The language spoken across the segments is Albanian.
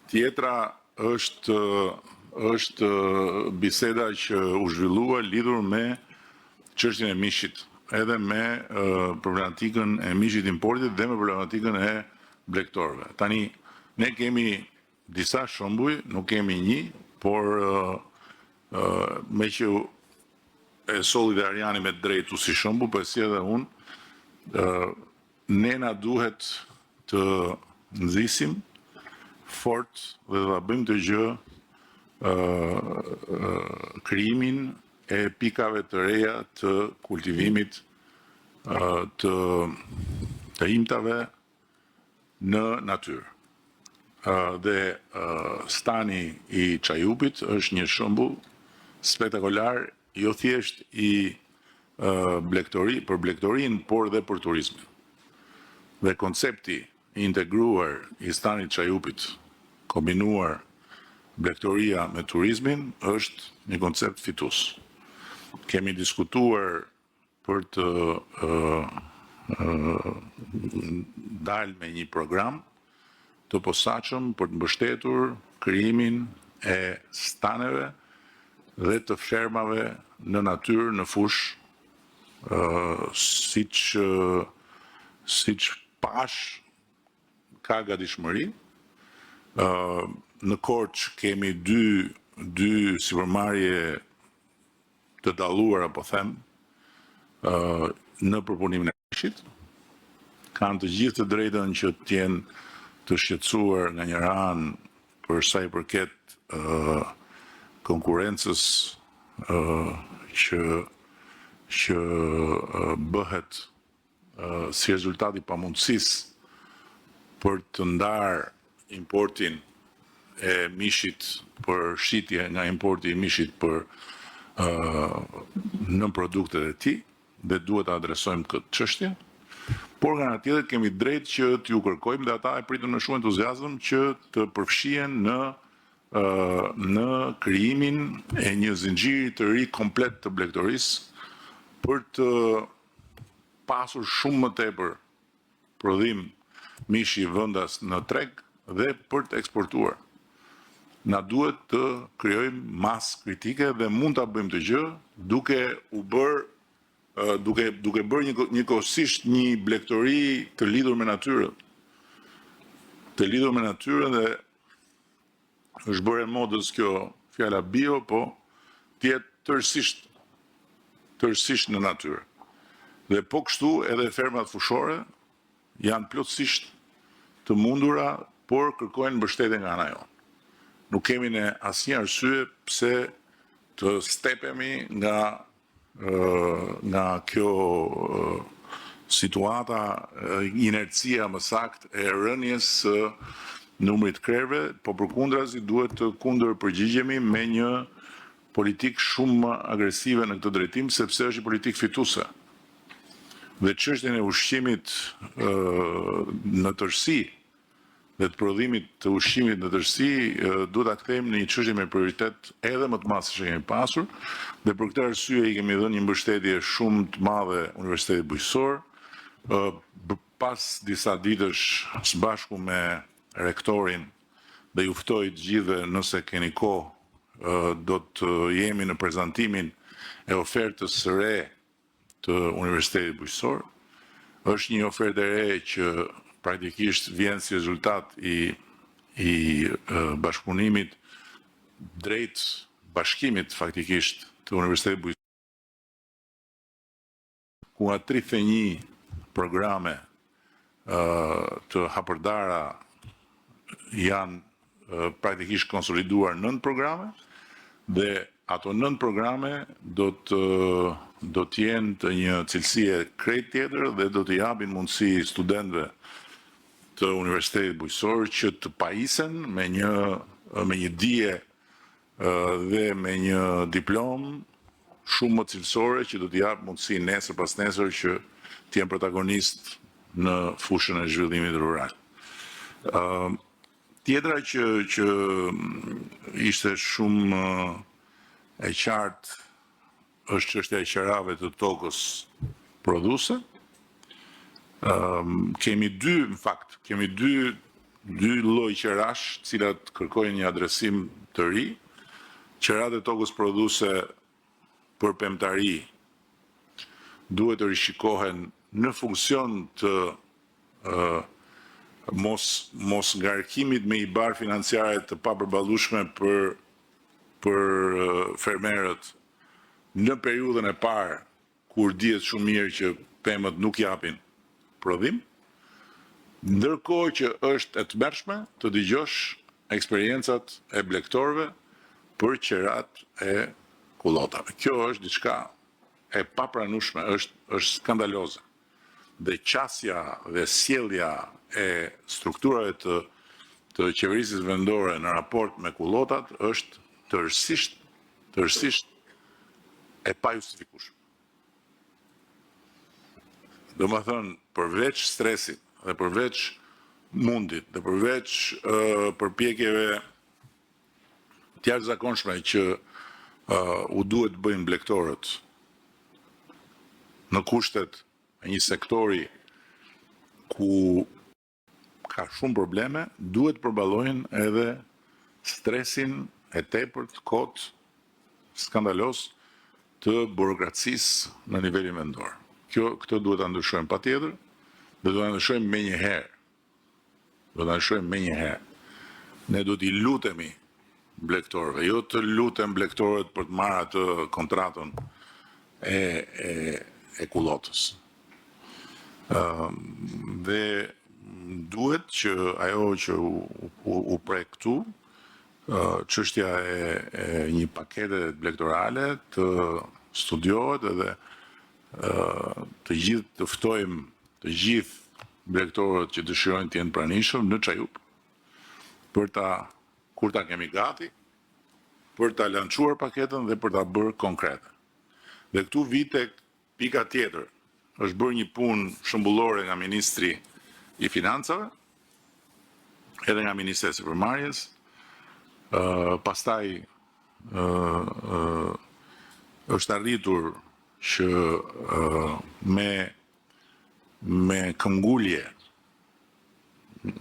Tjetra është biseda që u zhvillua lidhur me çështjen e mishit, edhe me problematikën e mishit importit dhe me problematikën e blegtorëve. Tani, ne kemi disa shembuj, nuk kemi një, por me që e solli dhe Arjani me drejtu si shembull, po si edhe unë, ne na duhet të nxisim fort dhe ta bëjmë të gjë krijimin e pikave të reja të kultivimit të imtave në natyrë. Dhe stani i Çajupit është një shembull spektakolar, jo thjesht për blegtorinë, por dhe për turizmin. Dhe koncepti i integruar i stanit Çajupit, kombinuar blegtoria me turizmin, është një koncept fitues. Kemi diskutuar për të dalë me një program të posaçëm për të mbështetur krijimin e staneve dhe të fermave në natyrë, në fush, siç pash ka gatishmëri. Në Korçë kemi dy sipërmarrje të dalluara, po them, në përpunimin e mishit. Kanë të gjithë të drejtën që të jenë të shqetësuar nga njëra anë për sa i përket konkurrencës që bëhet si rezultat i pamundësisë për të ndarë importin e mishit për shitje nga importi i mishit për në produktet e tij, dhe duhet të adresojmë këtë çështje. Por nga ana tjetër kemi drejt që t'ju kërkojmë, dhe ata e pritën me shumë entuziazëm, që të përfshihen në krijimin e një zinxhiri të ri komplet të blegtorisë, për të pasur shumë më tepër prodhim mishi vendas në treg dhe për të eksportuar. Na duhet të krijojmë masë kritike dhe mund ta bëjmë të gjë duke bërë njëkohësisht një blegtori të lidhur me natyrën. Të lidhur me natyrën, dhe është bërë e modës kjo fjala bio, po të jetë tërësisht në natyrë. Dhe po kështu edhe fermat fushore janë plotësisht të mundura, por kërkojnë mbështetje nga ana jonë. Nuk kemi ne asnjë arsye pse të stepemi nga kjo situata, inercia më saktë e rënies së numrit krerëve, po përkundrazi duhet të kundërpërgjigjemi me një politikë shumë më agresive në këtë drejtim, sepse është një politikë fituese. Dhe çështjen e ushqimit në tërësi dhe të prodhimit të ushqimit në tërësi duhet ta kthejmë në një çështje me prioritet edhe më të madh se që kemi pasur, dhe për këtë arsye i kemi dhënë një mbështetje shumë të madhe Universitetit Bujqësor. Pas disa ditësh së bashku me rektorin, dhe ju ftoj të gjithëve, nëse keni kohë, do të jemi në prezantimin e ofertës së re të Universitetit Bujqësor. Është një ofertë e re që praktikisht vjen si rezultat i bashkëpunimit drejt bashkimit faktikisht të Universitetit Bujqësor, ku nga 31 programe të hapërdara janë praktikisht konsoliduar 9 programe, dhe ato 9 programe do të jenë të një cilësie krejt tjetër dhe do të japin mundësi studentëve të Universitetit Bujqësor që të pajisen me një dije dhe me një diplomë shumë më cilësore, që do të jap mundësi nesër pas nesër që të jenë protagonist në fushën e zhvillimit rural. Tjetra që ishte shumë e qartë është çështja e qerave të tokës prodhuese. Kemi dy lloj qerash, cilat kërkojnë një adresim të ri. Qerat e tokës prodhuese për pemtari duhet të rishikohen në funksion të mos ngarkimit me ibar financiare të papërballueshme për fermerët në periudhën e parë kur dihet shumë mirë që pemët nuk japin prodhim, ndërkohë që është e tmerrshme të dëgjosh eksperiencat e blegtorëve për qerat e kullotave. Kjo është diçka e papranueshme, është skandaloze. Dhe qasja dhe sjellja e strukturave të qeverisjes vendore në raport me kullotat është tërësisht e pajustifikueshme. Domethënë, përveç stresit dhe përveç mundit dhe përveç përpjekjeve të jashtëzakonshme që u duhet të bëjnë blegtorët në kushtet e një sektori ku ka shumë probleme, duhet përballojnë edhe stresin e tepërt kot skandalos të burokracisë në nivelin vendor. Këtë duhet ta ndryshojmë patjetër, dhe duhet ta ndryshojmë menjëherë. Ne duhet I lutemi blegtorëve, jo të lutem blegtorët për të marrë atë kontratën e kullotës. Dhe duhet që ajo që u prek këtu, çështja e një pakete blegtorale të studiohet edhe të ftojmë të gjithë blegtorët që dëshirojnë të jenë pranishëm në Çajup kur ta kemi gati, për ta lançuar paketën dhe për ta bërë konkrete. Dhe këtu vit tek pika tjetër. Është bërë një punë shëmbullore nga Ministri I Financave, edhe nga Ministria e Sipërmarrjes. Pastaj është arritur që me këmbgulje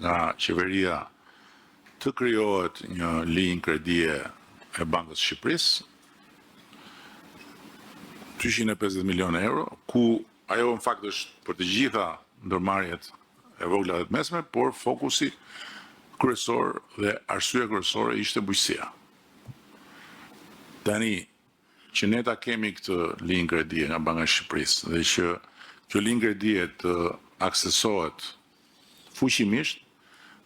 nga qeveria të krijohet një linjë kredie e Bankës së Shqipërisë, 250 milionë euro, ku ajo në fakt është për të gjitha ndërmarrjet e vogla dhe të mesme, por fokusi kryesor dhe arsyeja kryesore ishte bujqësia. Tani që ne ta kemi këtë linjë kredie nga Banka e Shqipërisë dhe që kjo linjë kredie të aksesohet fuqimisht,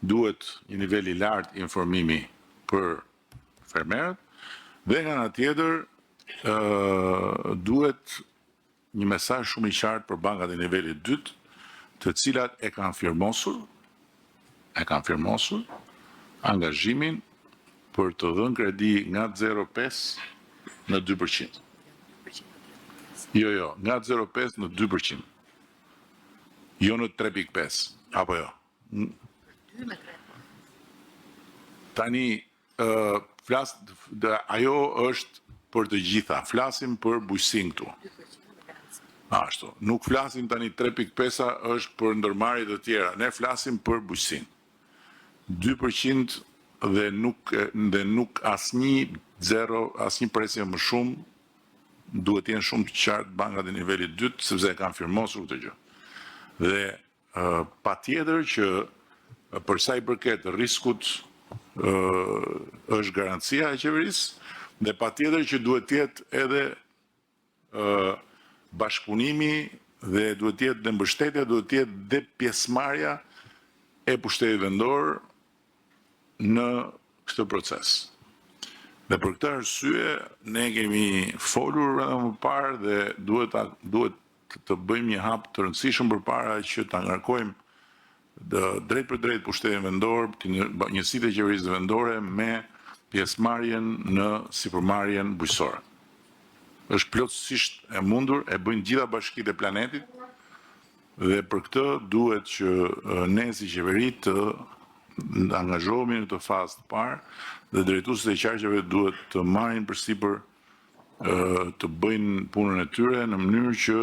duhet një nivel I lartë informimi për fermerët dhe nga ana tjetër duhet një mesazh shumë I qartë për bankat e nivelit 2, të cilat e kanë firmosur angazhimin për të dhënë kredi nga 0,5 në 2%. Jo, nga 0,5 në 2%. Jo në 3,5, apo jo. Tani, ajo është për të gjitha. Flasim për bujqësinë këtu. Ashtu. Nuk flasim tani 3,5 është për ndërmarrjet të tjera. Ne flasim për bujqësinë. 2% dhe nuk asnjë presje më shumë duhet të jenë shumë të qartë bankat e nivelit 2, sepse e kanë firmosur këtë gjë. Dhe patjetër që për sa I përket riskut është garancia e qeverisë dhe patjetër që duhet të jetë edhe bashkëpunimi dhe duhet të jetë dhe mbështetja, duhet të jetë dhe pjesëmarrja e pushtetit vendor në këtë proces. Dhe për këtë arsye ne kemi folur më parë dhe duhet të bëjmë një hap të rëndësishëm përpara që ta ngarkojmë drejt për drejt pushtetin vendor, njësitë e qeverisë vendore me pjesëmarrjen në sipërmarrjen bujqësore. Është plotësisht e mundur, e bëjnë gjitha bashkitë e planetit dhe për këtë duhet që ne si qeveri të angazhohemi në këtë fazë të parë dhe drejtuesit e qarqeve duhet të marrin përsipër të bëjnë punën e tyre në mënyrë që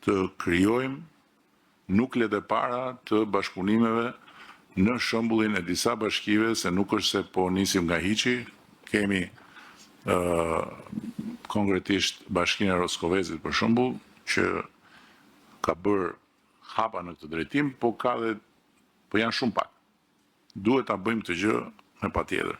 të krijojmë nuklet e para të bashkëpunimeve në shembullin e disa bashkive, se nuk është se po nisim nga hiçi, kemi konkretisht Bashkinë e Roskovezit për shembull, që ka bërë hapa në këtë drejtim, po janë shumë pak. Duhet ta bëjmë këtë gjë me patjetër.